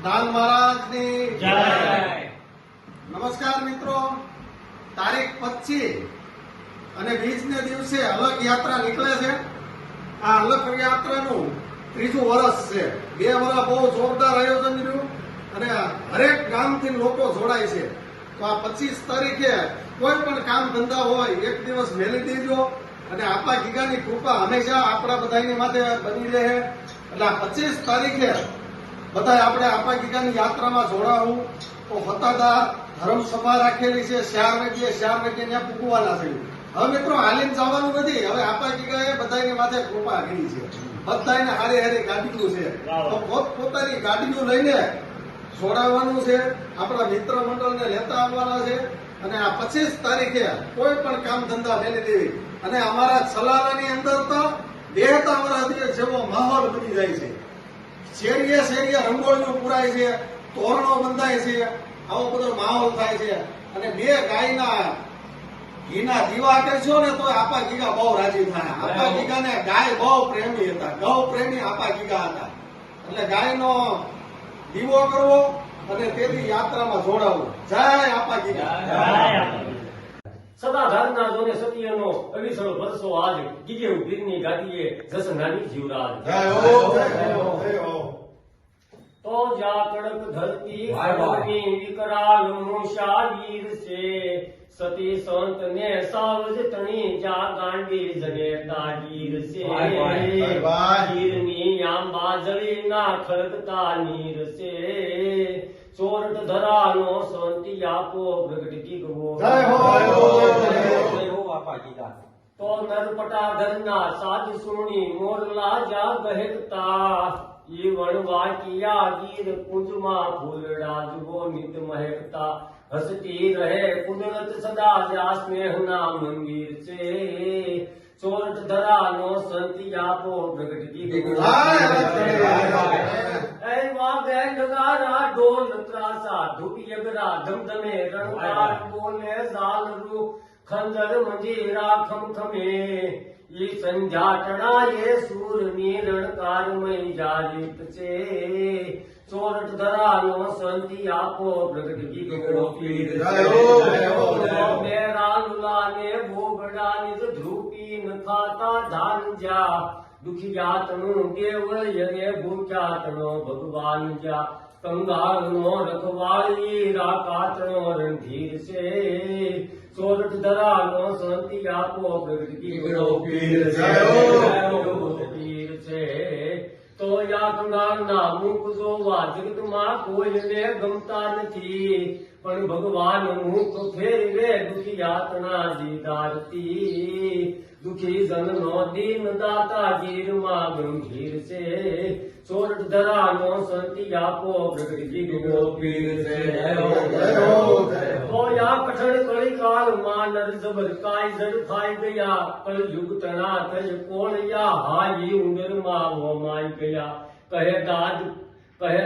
દાન મહારાજની જય. નમસ્કાર મિત્રો, તારીખ 25 અને 20 ને દિવસે અલગ યાત્રા નીકળે છે. આ અલગ યાત્રાનું ત્રીજું વર્ષ છે. 2 વર્ષ બહુ જોરદાર આયોજન રહ્યું અને હરેક ગામથી લોકો જોડાય છે. તો આ 25 તારીખે કોઈ પણ કામ ધંધા હોય એક દિવસ વહેલી દેજો અને આપા ગીગાની કૃપા હંમેશા આપણા બધાની માથે બની રહે. એટલે આ 25 તારીખે બધા આપણે આપા ગીગાની યાત્રામાં જોડાવું. તો હતાદાર ધર્મ સભા રાખેલી છે. 4 વાગ્યે ત્યાં પૂગવાના છે. હવે મિત્રો હાલીને જવાનું નથી. હવે આપા ગીગાએ બધાની માથે કૃપા કરી છે. બધાને હારી હારી ગાડીઓ છે. તો પોતપોતાની ગાડીઓ લઈને જોડાવાનું છે. આપણા મિત્ર મંડળને લેતા આવવાના છે. અને આ 25 તારીખે કોઈ પણ કામ ધંધા મેલી દેવી. અને અમારા છલાલાની અંદર તો બેહતા વર્ષ જેવો માહોલ બની જાય છે. શેરીએ શેરીએ રંગોળીઓ પુરાય છે, તોરણો બંધાય છે, આવો બધો માહોલ થાય છે. અને 2 ગાયના ઘીના દીવા કરશો ને તો આપા ગીગા બહુ રાજી થાય. આપા ગીગાને ગાય બહુ પ્રેમી હતા, ગૌ પ્રેમી આપા ગીગા હતા. એટલે ગાયનો દીવો કરવો અને તેથી યાત્રામાં જોડાવું. જય આપા ગીગા. સદાધારના જોને સત્યનો અવિસળ ભરસો આજ ગીગે પીરની ગાદીએ જસનાની જીવરાજ. તો જા કડક ધરતી કડકની વિકરાલ મૂષાવીર છે. સતી સંત ને સાવજ તણી જા ગાંડી જને દાગીર છે. ગીરની આંબા જળી ના ખડકતા નીર છે. ચોરટ ધરાનો શાંતિ આપો પ્રગટ ગીગવો. તો નરપટા ધરના સાજ સુણી મોરલા જા ગહેકતા. ઈ વણવા કિયા ગીર કુંજમાં ફૂલડા જુગો નિત મહેકતા. હસતી રહે કુદરત સદા જા સ્નેહના મંદિર છે. ચોરટ ધરાનો શાંતિ આપો પ્રગટ ગીગવો. વાગે નગારા ઢોલ ત્રાસા ધૂપી અગરા ધમધમે રણકાર બોલે ઝાલરૂ ખંજર મંજીરા ખમખમે. ઈ સંધ્યા ટણાએ સૂરની રણકારમય જાલિત છે. ચોરટ ધરાનો શાંતિ આપો પ્રગટ ગીગવો પીર. મેરા લુલાને બોબડા નિજ ધ્રુપી ન ખાતા ધાનજા. દુખિયાતનું દેવયને ભૂખ્યાતનો ભગવાન જા. કંગાળનો રખવાળી રાકાતનો રણધીર છે. ચોરટ ધરાનો શાંતિ આપો પ્રગટ ગીગવો પીર છે. તો યા કંગાળના મુખ જોવા જગતમાં કોઈને ગમતા નથી. પણ ભગવાન મુખ ફેરવે દુખિયાતના દીદારથી. દુખી જનનો દીન દાતા ગીરમાં ગંભીર છે. ચોરટ ધરાનો શાંતિ આપો પ્રગટ ગીગવો પીર છે. તો યા કઠણ કળી કાળમાં નર જબર કાય જડ થાય ગયા. કળયુગ તણા થઈ કોણ યા હાઈ ઉંદરમાં હોમાઈ ગયા. કહે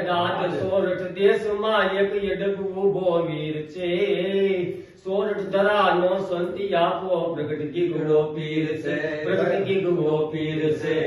દાદ સોરઠ દેશમાં એક યડગ ઉભો વીર છે. સોરઠ ધરાનો શાંતિ આપો પ્રગટ ગીગવો પીર છે. પ્રગટ ગીગવો પીર છે.